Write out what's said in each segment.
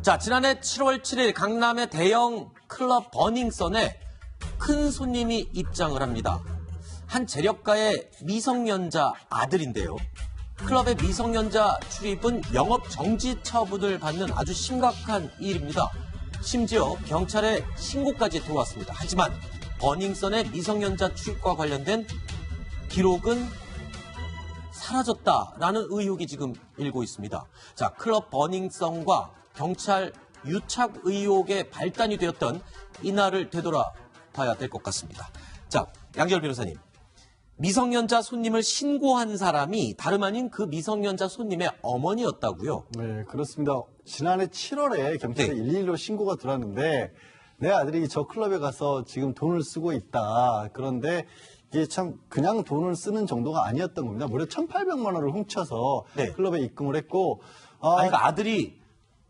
자, 지난해 7월 7일 강남의 대형 클럽 버닝썬에 큰 손님이 입장을 합니다. 한 재력가의 미성년자 아들인데요. 클럽의 미성년자 출입은 영업 정지 처분을 받는 아주 심각한 일입니다. 심지어 경찰에 신고까지 들어왔습니다. 하지만 버닝썬의 미성년자 출입과 관련된 기록은 사라졌다라는 의혹이 지금 일고 있습니다. 자, 클럽 버닝썬과 경찰 유착 의혹의 발단이 되었던 이날을 되돌아봐야 될 것 같습니다. 자, 양지열 변호사님. 미성년자 손님을 신고한 사람이 다름 아닌 그 미성년자 손님의 어머니였다고요? 네, 그렇습니다. 지난해 7월에 경찰에 112로 신고가 들어왔는데 내 아들이 저 클럽에 가서 지금 돈을 쓰고 있다. 그런데 이게 참 그냥 돈을 쓰는 정도가 아니었던 겁니다. 무려 1,800만 원을 훔쳐서 클럽에 입금을 했고 그러니까 아들이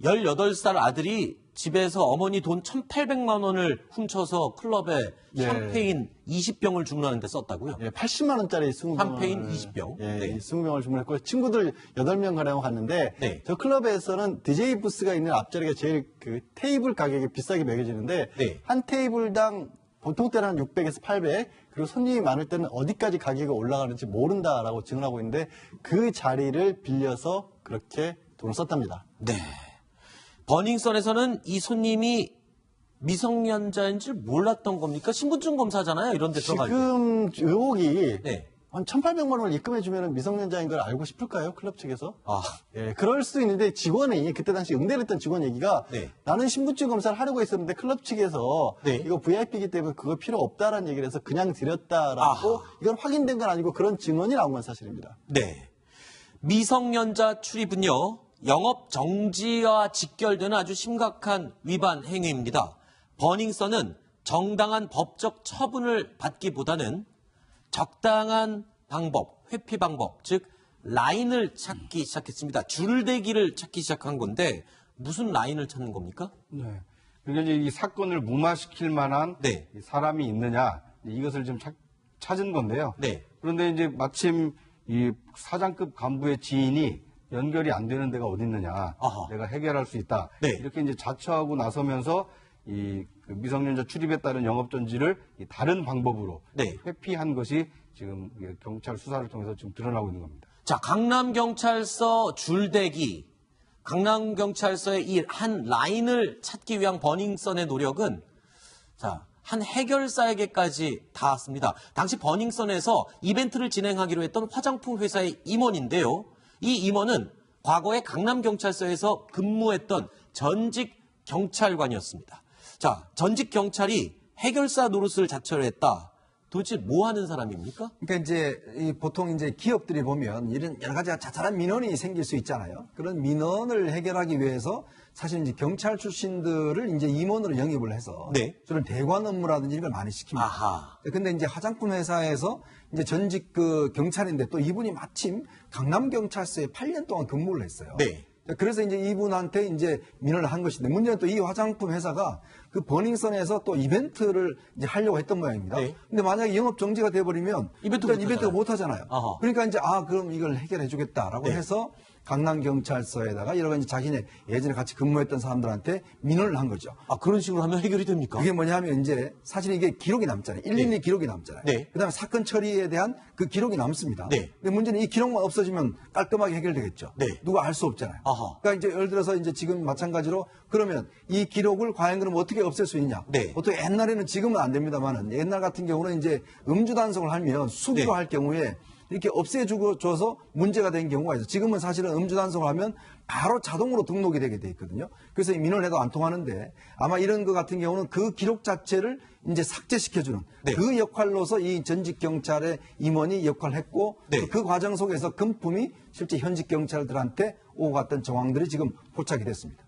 18살 아들이 집에서 어머니 돈 1,800만 원을 훔쳐서 클럽에 샴페인 20병을 주문하는 데 썼다고요? 80만 원짜리 20병을. 샴페인 20병. 20병을 주문했고 친구들 8명 가량 갔는데 저 클럽에서는 DJ 부스가 있는 앞자리가 제일 그 테이블 가격이 비싸게 매겨지는데 한 테이블당 보통 때는 한 600에서 800 그리고 손님이 많을 때는 어디까지 가격이 올라가는지 모른다라고 증언하고 있는데 그 자리를 빌려서 그렇게 돈을 썼답니다. 네. 버닝썬에서는 이 손님이 미성년자인 줄 몰랐던 겁니까? 신분증 검사잖아요. 이런 데 들어갈 때. 지금 의혹이 한 1,800만 원을 입금해주면 미성년자인 걸 알고 싶을까요? 클럽 측에서? 그럴 수 있는데 직원이 그때 당시 응대를 했던 직원 얘기가 나는 신분증 검사를 하려고 했었는데 클럽 측에서 이거 VIP이기 때문에 그거 필요 없다라는 얘기를 해서 그냥 드렸다라고 이건 확인된 건 아니고 그런 증언이 나온 건 사실입니다. 네. 미성년자 출입은요. 영업 정지와 직결되는 아주 심각한 위반 행위입니다. 버닝썬은 정당한 법적 처분을 받기보다는 적당한 방법, 회피 방법, 즉 라인을 찾기 시작했습니다. 줄대기를 찾기 시작한 건데 무슨 라인을 찾는 겁니까? 네. 그러니까 이제 이 사건을 무마시킬 만한 사람이 있느냐 이것을 좀 찾은 건데요. 그런데 이제 마침 이 사장급 간부의 지인이 연결이 안 되는 데가 어디 있느냐. 내가 해결할 수 있다. 이렇게 이제 자처하고 나서면서 이 미성년자 출입에 따른 영업정지를 다른 방법으로 회피한 것이 지금 경찰 수사를 통해서 지금 드러나고 있는 겁니다. 자, 강남경찰서 줄대기, 강남경찰서의 이 한 라인을 찾기 위한 버닝썬의 노력은 한 해결사에게까지 닿았습니다. 당시 버닝썬에서 이벤트를 진행하기로 했던 화장품 회사의 임원인데요. 이 임원은 과거에 강남경찰서에서 근무했던 전직 경찰관이었습니다. 자, 전직 경찰이 해결사 노릇을 자처를 했다. 도대체 뭐 하는 사람입니까? 그러니까 이제 보통 이제 기업들이 보면 이런 여러 가지 자잘한 민원이 생길 수 있잖아요. 그런 민원을 해결하기 위해서 사실 이제 경찰 출신들을 이제 임원으로 영입을 해서 주로 대관 업무라든지 이런 걸 많이 시킵니다. 근데 이제 화장품 회사에서 이제 전직 그 경찰인데 또 이분이 마침 강남경찰서에 8년 동안 근무를 했어요. 그래서 이제 이분한테 이제 민원을 한 것인데 문제는 또 이 화장품 회사가 그 버닝썬에서 또 이벤트를 이제 하려고 했던 모양입니다. 근데 만약에 영업 정지가 돼버리면 이벤트가 못 하잖아요. 그러니까 이제 그럼 이걸 해결해 주겠다라고 해서 강남경찰서에다가 여러 가지 자기네 예전에 같이 근무했던 사람들한테 민원을 한 거죠. 그런 식으로 하면 해결이 됩니까? 그게 뭐냐면 이제 사실 이게 기록이 남잖아요. 112 기록이 남잖아요. 그다음에 사건 처리에 대한 그 기록이 남습니다. 근데 문제는 이 기록만 없어지면 깔끔하게 해결되겠죠. 누가 알 수 없잖아요. 그러니까 이제 예를 들어서 이제 지금 마찬가지로 그러면 이 기록을 과연 그럼 어떻게 없앨 수 있냐? 보통 옛날에는 지금은 안 됩니다만은 옛날 같은 경우는 이제 음주 단속을 하면 수기로 할 경우에 이렇게 없애줘서 문제가 된 경우가 있어요. 지금은 사실은 음주 단속을 하면 바로 자동으로 등록이 되게 돼 있거든요. 그래서 이 민원을 해도 안 통하는데 아마 이런 것 같은 경우는 그 기록 자체를 이제 삭제시켜주는 그 역할로서 이 전직 경찰의 임원이 역할을 했고 그 과정 속에서 금품이 실제 현직 경찰들한테 오고 갔던 정황들이 지금 포착이 됐습니다.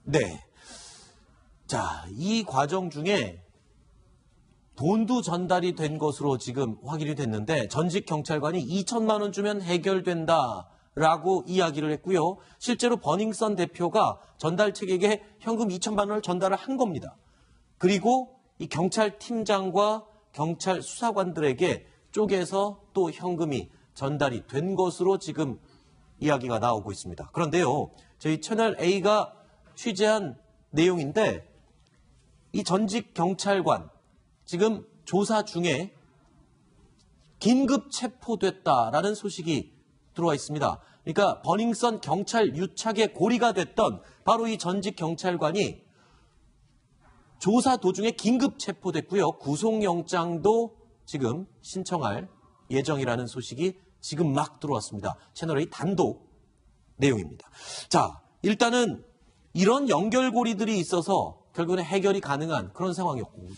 자, 이 과정 중에 돈도 전달이 된 것으로 지금 확인이 됐는데 전직 경찰관이 2천만 원 주면 해결된다라고 이야기를 했고요. 실제로 버닝썬 대표가 전달책에게 현금 2천만 원을 전달을 한 겁니다. 그리고 이 경찰팀장과 경찰 수사관들에게 쪼개서 또 현금이 전달이 된 것으로 지금 이야기가 나오고 있습니다. 그런데요, 저희 채널A가 취재한 내용인데 이 전직 경찰관 지금 조사 중에 긴급 체포됐다라는 소식이 들어와 있습니다. 그러니까 버닝썬 경찰 유착의 고리가 됐던 바로 이 전직 경찰관이 조사 도중에 긴급 체포됐고요. 구속영장도 지금 신청할 예정이라는 소식이 지금 막 들어왔습니다. 채널A 단독 내용입니다. 자, 일단은 이런 연결고리들이 있어서 결국은 해결이 가능한 그런 상황이었고.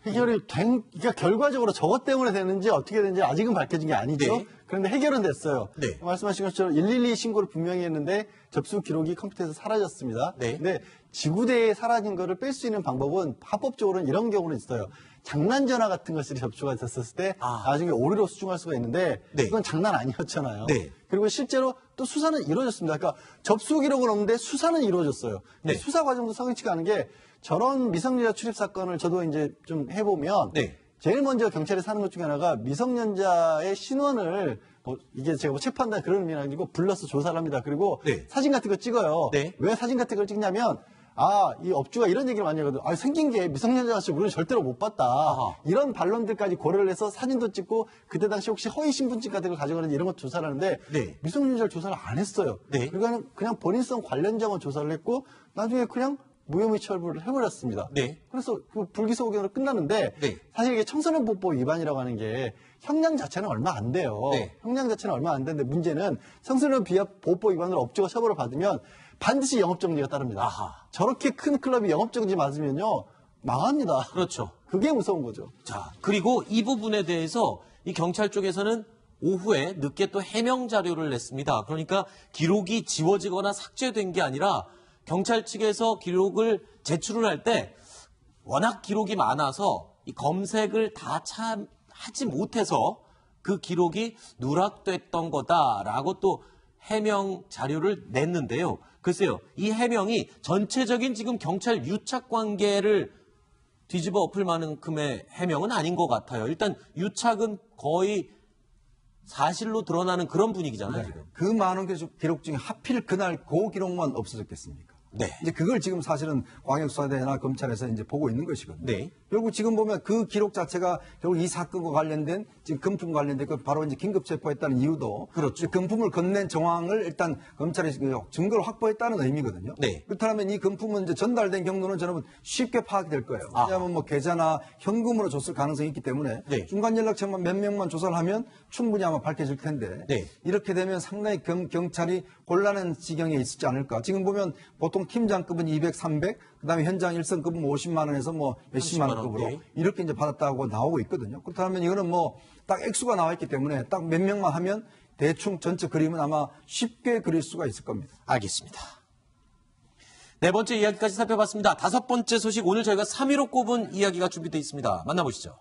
해결이 그러니까 결과적으로 저것 때문에 되는지 어떻게 되는지 아직은 밝혀진 게 아니죠. 네. 그런데 해결은 됐어요. 네. 말씀하신 것처럼 112 신고를 분명히 했는데 접수 기록이 컴퓨터에서 사라졌습니다. 네. 근데 지구대에 사라진 거를 뺄 수 있는 방법은 합법적으로는 이런 경우는 있어요. 장난 전화 같은 것들이 접수가 됐었을 때 나중에 오류로 수중할 수가 있는데 네. 그건 장난 아니었잖아요. 네. 그리고 실제로 또 수사는 이루어졌습니다. 그러니까 접수 기록은 없는데 수사는 이루어졌어요. 근데 네. 수사 과정도 석연치가 않은 게 저런 미성년자 출입 사건을 저도 이제 좀 해보면 네. 제일 먼저 경찰이 사는 것 중에 하나가 미성년자의 신원을 이게 제가 체포한다는 그런 의미는 아니고 불러서 조사를 합니다. 그리고 네. 사진 같은 거 찍어요. 네. 왜 사진 같은 걸 찍냐면 이 업주가 이런 얘기를 많이 하거든요. 생긴 게 미성년자같이 우리는 절대로 못 봤다. 아하. 이런 반론들까지 고려를 해서 사진도 찍고 그때 당시 혹시 허위 신분증 같은 걸 가져가는지 이런 것 조사를 하는데 네. 미성년자를 조사를 안 했어요. 네. 그냥 본인성 관련자만 조사를 했고 나중에 그냥 무혐의 처벌을 해버렸습니다. 네. 그래서 그 불기소 의견으로 끝났는데 네. 사실 이게 청소년보호법 위반이라고 하는 게 형량 자체는 얼마 안 돼요. 네. 형량 자체는 얼마 안 되는데 문제는 청소년보호법 위반으로 업주가 처벌을 받으면 반드시 영업정지가 따릅니다. 아하. 저렇게 큰 클럽이 영업정지 맞으면요 망합니다. 그렇죠. 그게 무서운 거죠. 자, 그리고 이 부분에 대해서 이 경찰 쪽에서는 오후에 늦게 또 해명 자료를 냈습니다. 그러니까 기록이 지워지거나 삭제된 게 아니라 경찰 측에서 기록을 제출을 할 때 워낙 기록이 많아서 이 검색을 다 하지 못해서 그 기록이 누락됐던 거다라고 또 해명 자료를 냈는데요. 글쎄요, 이 해명이 전체적인 지금 경찰 유착 관계를 뒤집어 엎을 만큼의 해명은 아닌 것 같아요. 일단 유착은 거의 사실로 드러나는 그런 분위기잖아요. 지금. 그 많은 기록 중에 하필 그날 그 기록만 없어졌겠습니까? 네. 이제 그걸 지금 사실은 광역수사대나 검찰에서 이제 보고 있는 것이거든요. 네. 결국 지금 보면 그 기록 자체가 결국 이 사건과 관련된 지금 금품 관련된 그 바로 이제 긴급 체포했다는 이유도 그렇죠. 금품을 건넨 정황을 일단 검찰이 그 증거를 확보했다는 의미거든요. 네. 그렇다면 이 금품은 이제 전달된 경로는 저는 쉽게 파악될 거예요. 왜냐하면 뭐 계좌나 현금으로 줬을 가능성이 있기 때문에 네. 중간 연락처만 몇 명만 조사를 하면 충분히 아마 밝혀질 텐데 네. 이렇게 되면 상당히 경찰이 곤란한 지경에 있지 않을까. 지금 보면 보통 팀장급은 200, 300, 그다음에 현장 일선급은 50만 원에서 뭐 몇십만 원급으로 네. 이렇게 이제 받았다고 나오고 있거든요. 그렇다면 이거는 뭐 딱 액수가 나와 있기 때문에 딱 몇 명만 하면 대충 전체 그림은 아마 쉽게 그릴 수가 있을 겁니다. 알겠습니다. 네 번째 이야기까지 살펴봤습니다. 다섯 번째 소식 오늘 저희가 3위로 꼽은 이야기가 준비되어 있습니다. 만나보시죠.